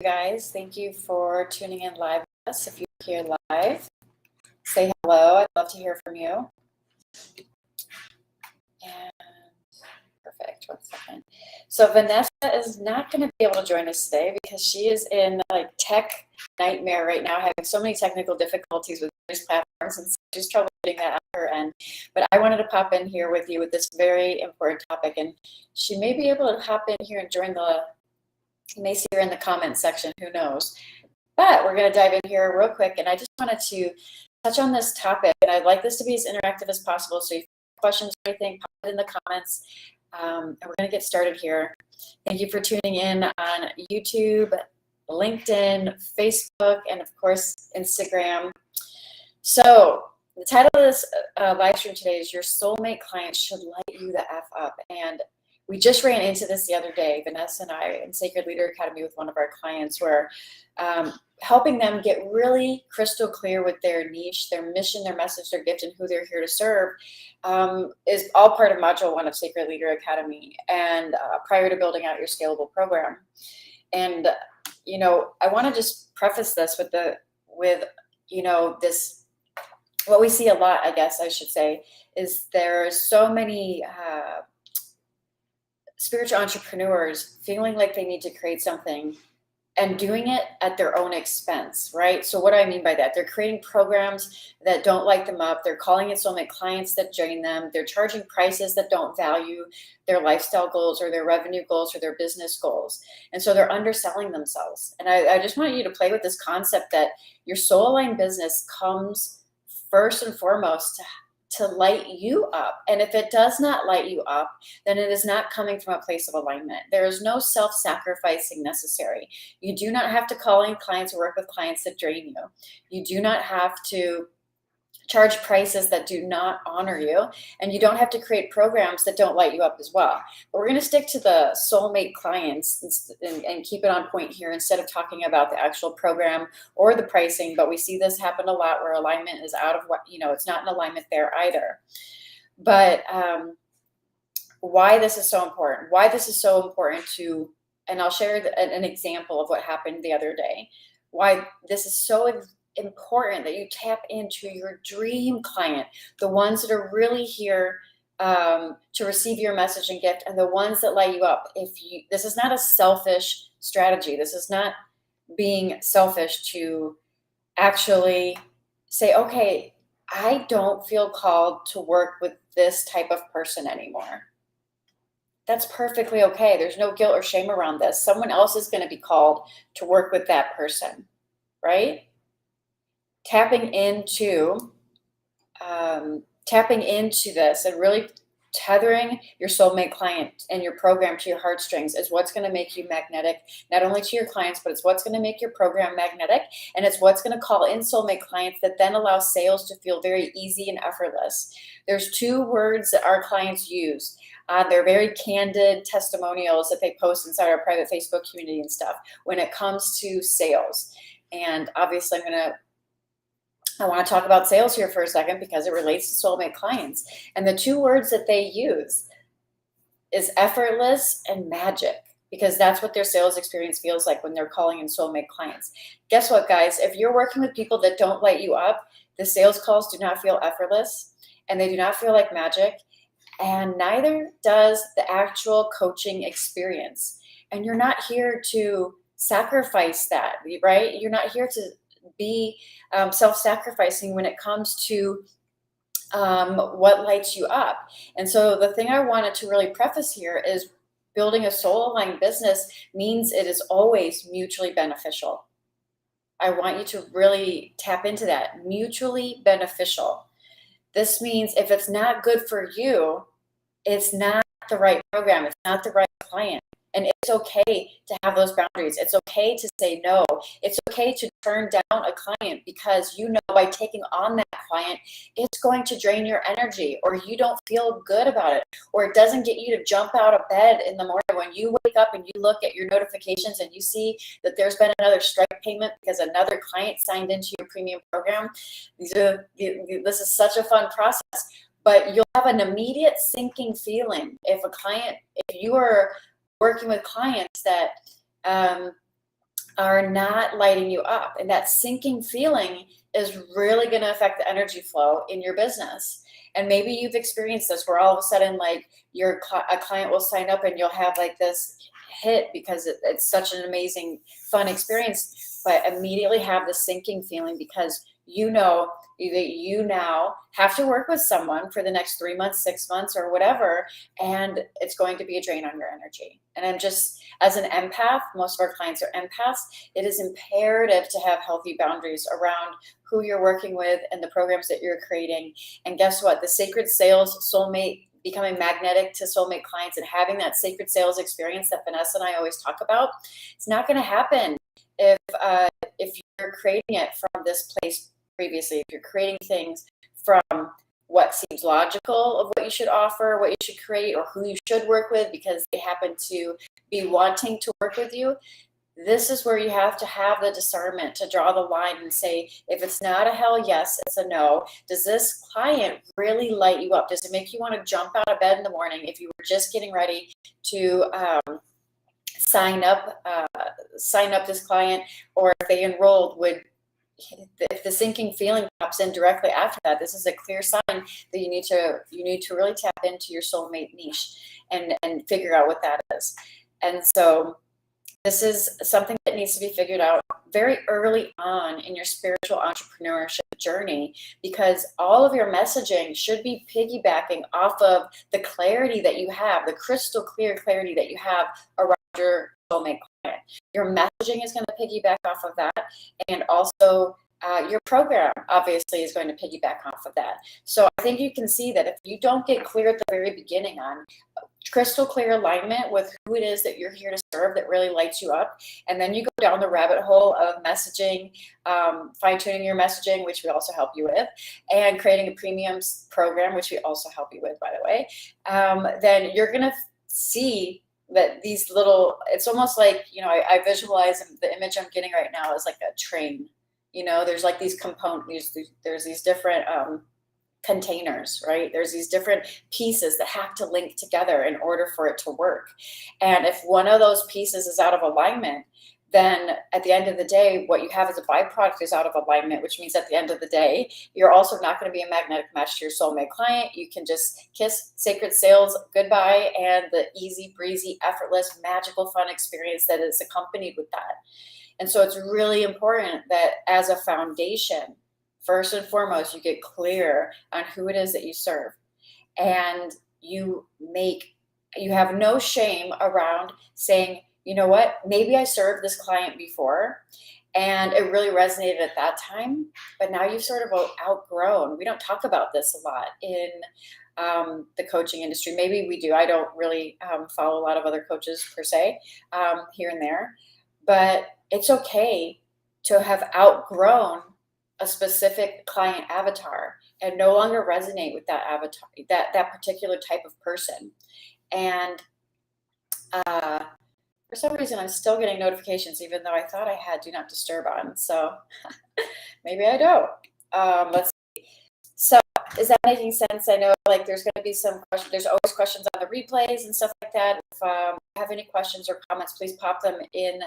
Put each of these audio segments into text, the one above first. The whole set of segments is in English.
guys. Thank you for tuning in live with us. If you're here live, say hello. I'd love to hear from you. And perfect. 1 second. So Vanessa is not going to be able to join us today because she is in like tech nightmare right now, having so many technical difficulties with various platforms, and she's troubleshooting that on her end. But I wanted to pop in here with you with this very important topic, and she may be able to hop in here and join the. You may see her in the comments section. Who knows? But we're going to dive in here real quick, and I just wanted to touch on this topic, and I'd like this to be as interactive as possible. So if you have questions or anything, pop it in the comments. And we're going to get started here. Thank you for tuning in on YouTube, LinkedIn, Facebook, and of course, Instagram. So the title of this live stream today is Your Soulmate Client Should Light You the F Up. And we just ran into this the other day, Vanessa and I, in Sacred Leader Academy with one of our clients, where helping them get really crystal clear with their niche, their mission, their message, their gift, and who they're here to serve is all part of Module 1 of Sacred Leader Academy, and prior to building out your scalable program. And, you know, I want to just preface this with you know, this, what we see a lot, I guess I should say, is there's so many spiritual entrepreneurs feeling like they need to create something and doing it at their own expense, right? So what do I mean by that? They're creating programs that don't light them up. They're calling it soulmate clients that drain them. They're charging prices that don't value their lifestyle goals or their revenue goals or their business goals. And so they're underselling themselves. And I just want you to play with this concept that your soul aligned business comes first and foremost to light you up. And if it does not light you up, then it is not coming from a place of alignment. There is no self-sacrificing necessary. You do not have to call in clients or work with clients that drain you. You do not have to charge prices that do not honor you, and you don't have to create programs that don't light you up as well. But we're going to stick to the soulmate clients and keep it on point here instead of talking about the actual program or the pricing. But we see this happen a lot where alignment is out of what, you know, it's not in alignment there either. But why this is so important, to, and I'll share an example of what happened the other day, why this is so important that you tap into your dream client, the ones that are really here to receive your message and gift, and the ones that light you up. This is not a selfish strategy. This is not being selfish to actually say, okay, I don't feel called to work with this type of person anymore. That's perfectly okay. There's no guilt or shame around this. Someone else is going to be called to work with that person, right? Tapping into this and really tethering your soulmate client and your program to your heartstrings is what's going to make you magnetic, not only to your clients, but it's what's going to make your program magnetic, and it's what's going to call in soulmate clients that then allow sales to feel very easy and effortless. There's 2 words that our clients use. They're very candid testimonials that they post inside our private Facebook community and stuff when it comes to sales. And obviously I want to talk about sales here for a second because it relates to soulmate clients. And the 2 words that they use is effortless and magic, because that's what their sales experience feels like when they're calling in soulmate clients. Guess what, guys? If you're working with people that don't light you up, the sales calls do not feel effortless and they do not feel like magic, and neither does the actual coaching experience. And you're not here to sacrifice that, right? You're not here to be self-sacrificing when it comes to what lights you up. And so the thing I wanted to really preface here is building a soul-aligned business means it is always mutually beneficial. I want you to really tap into that, mutually beneficial. This means if it's not good for you, it's not the right program, it's not the right client. And it's okay to have those boundaries. It's okay to say no. It's okay to turn down a client because you know by taking on that client, it's going to drain your energy, or you don't feel good about it, or it doesn't get you to jump out of bed in the morning when you wake up and you look at your notifications and you see that there's been another strike payment because another client signed into your premium program. This is such a fun process. But you'll have an immediate sinking feeling if you are working with clients that are not lighting you up. And that sinking feeling is really going to affect the energy flow in your business. And maybe you've experienced this where all of a sudden, like a client will sign up and you'll have like this hit because it's such an amazing, fun experience, but immediately have the sinking feeling because you know that you now have to work with someone for the next 3 months, 6 months, or whatever, and it's going to be a drain on your energy. And I'm just, as an empath, most of our clients are empaths, it is imperative to have healthy boundaries around who you're working with and the programs that you're creating. And guess what? The sacred sales, soulmate, becoming magnetic to soulmate clients and having that sacred sales experience that Vanessa and I always talk about, it's not going to happen if you're creating it from this place previously, if you're creating things from what seems logical of what you should offer, what you should create, or who you should work with because they happen to be wanting to work with you. This is where you have to have the discernment to draw the line and say, if it's not a hell yes, it's a no. Does this client really light you up? Does it make you want to jump out of bed in the morning if you were just getting ready to sign up this client, or if they enrolled, if the sinking feeling pops in directly after that, this is a clear sign that you need to really tap into your soulmate niche and figure out what that is. And so this is something that needs to be figured out very early on in your spiritual entrepreneurship journey, because all of your messaging should be piggybacking off of the clarity that you have, the crystal clear clarity that you have around your soulmate client. Your messaging is going to piggyback off of that, and also your program obviously is going to piggyback off of that. So I think you can see that if you don't get clear at the very beginning on crystal clear alignment with who it is that you're here to serve that really lights you up, and then you go down the rabbit hole of messaging, fine-tuning your messaging, which we also help you with, and creating a premium program, which we also help you with, by the way, then you're going to see that these little, it's almost like, I visualize the image I'm getting right now is like a train. There's like these components, there's these different containers, right? There's these different pieces that have to link together in order for it to work. And if one of those pieces is out of alignment, then at the end of the day, what you have as a byproduct is out of alignment, which means at the end of the day, you're also not going to be a magnetic match to your soulmate client. You can just kiss sacred sales goodbye and the easy breezy, effortless, magical, fun experience that is accompanied with that. And so it's really important that as a foundation, first and foremost, you get clear on who it is that you serve. And you have no shame around saying, you know what, maybe I served this client before and it really resonated at that time, but now you've sort of outgrown. We don't talk about this a lot in the coaching industry. Maybe we do. I don't really follow a lot of other coaches per se, here and there, but it's okay to have outgrown a specific client avatar and no longer resonate with that avatar, that particular type of person. And for some reason, I'm still getting notifications, even though I thought I had Do Not Disturb on. So maybe I don't. Let's see. So is that making sense? I know like there's going to be some questions. There's always questions on the replays and stuff like that. If you have any questions or comments, please pop them in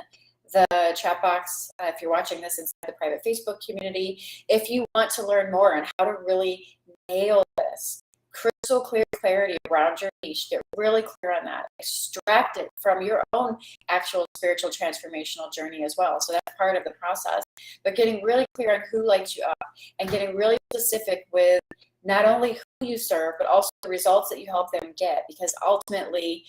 the chat box if you're watching this inside the private Facebook community. If you want to learn more on how to really nail this, crystal clear clarity around your niche, get really clear on that, extract it from your own actual spiritual transformational journey as well. So that's part of the process, but getting really clear on who lights you up and getting really specific with not only who you serve, but also the results that you help them get, because ultimately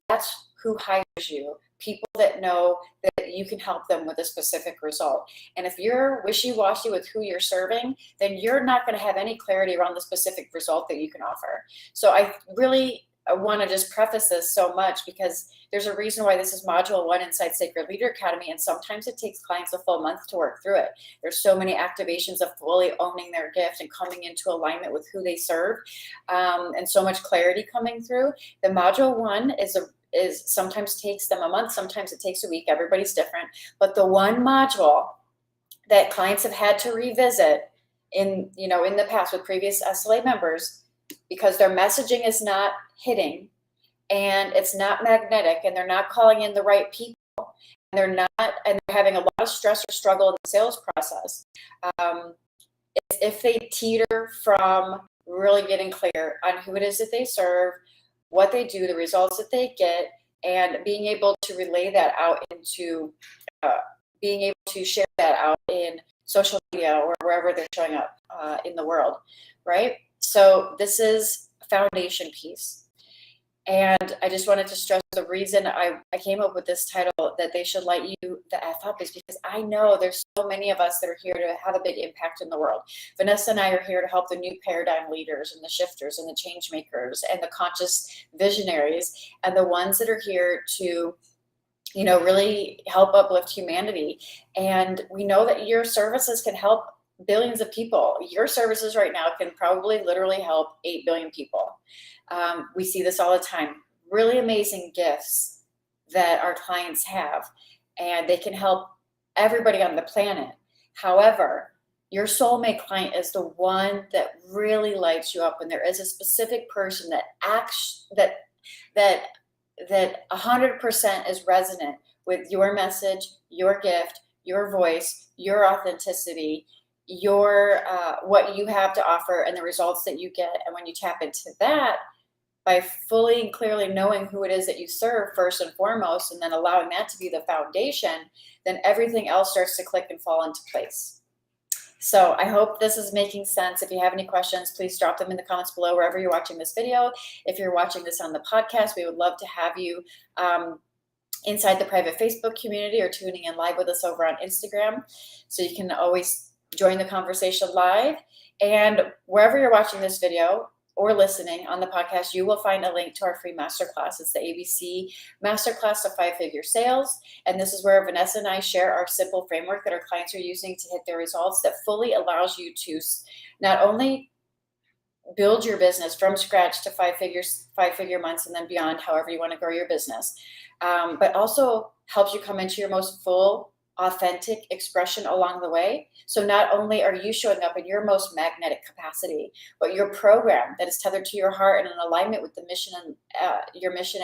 that's who hires you. People that know that you can help them with a specific result. And if you're wishy-washy with who you're serving, then you're not going to have any clarity around the specific result that you can offer. So I really want to just preface this so much because there's a reason why this is module 1 inside Sacred Leader Academy, and sometimes it takes clients a full month to work through it. There's so many activations of fully owning their gift and coming into alignment with who they serve, and so much clarity coming through. The module 1 is sometimes takes them a month, sometimes it takes a week. Everybody's different. But the one module that clients have had to revisit in the past with previous SLA members, because their messaging is not hitting and it's not magnetic and they're not calling in the right people they're having a lot of stress or struggle in the sales process, if they teeter from really getting clear on who it is that they serve, what they do, the results that they get, and being able to relay that out into being able to share that out in social media or wherever they're showing up in the world, right? So this is a foundation piece. And I just wanted to stress the reason I came up with this title, that they should light you the F up, is because I know there's so many of us that are here to have a big impact in the world. Vanessa and I are here to help the new paradigm leaders and the shifters and the change makers and the conscious visionaries and the ones that are here to, you know, really help uplift humanity. And we know that your services can help billions of people. Your services right now can probably literally help 8 billion people. We see this all the time. Really amazing gifts that our clients have, and they can help everybody on the planet. However, your soulmate client is the one that really lights you up, and there is a specific person that acts that 100% is resonant with your message, your gift, your voice, your authenticity, your what you have to offer, and the results that you get. And when you tap into that, by fully and clearly knowing who it is that you serve first and foremost, and then allowing that to be the foundation, then everything else starts to click and fall into place. So I hope this is making sense. If you have any questions, please drop them in the comments below wherever you're watching this video. If you're watching this on the podcast, we would love to have you inside the private Facebook community or tuning in live with us over on Instagram. So you can always join the conversation live. And wherever you're watching this video or listening on the podcast, you will find a link to our free masterclass. It's the ABC Masterclass to 5-Figure Sales. And this is where Vanessa and I share our simple framework that our clients are using to hit their results, that fully allows you to not only build your business from scratch to 5-figure months and then beyond, however you want to grow your business, but also helps you come into your most full, authentic expression along the way. So not only are you showing up in your most magnetic capacity, but your program that is tethered to your heart and in alignment with the mission and your mission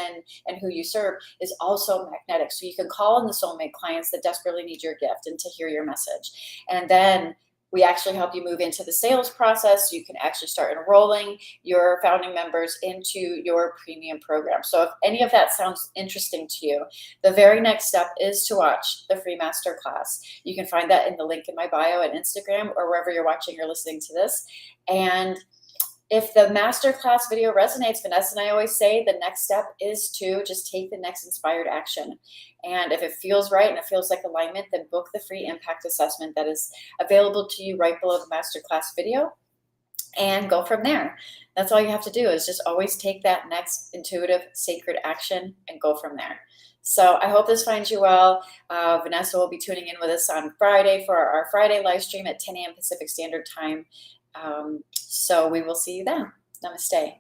and who you serve is also magnetic. So you can call in the soulmate clients that desperately need your gift and to hear your message. And then we actually help you move into the sales process. So you can actually start enrolling your founding members into your premium program. So if any of that sounds interesting to you, the very next step is to watch the free masterclass. You can find that in the link in my bio and Instagram or wherever you're watching or listening to this. And if the masterclass video resonates, Vanessa and I always say the next step is to just take the next inspired action. And if it feels right and it feels like alignment, then book the free impact assessment that is available to you right below the masterclass video and go from there. That's all you have to do, is just always take that next intuitive, sacred action and go from there. So I hope this finds you well. Vanessa will be tuning in with us on Friday for our Friday live stream at 10 a.m. Pacific Standard Time. So we will see you then. Namaste.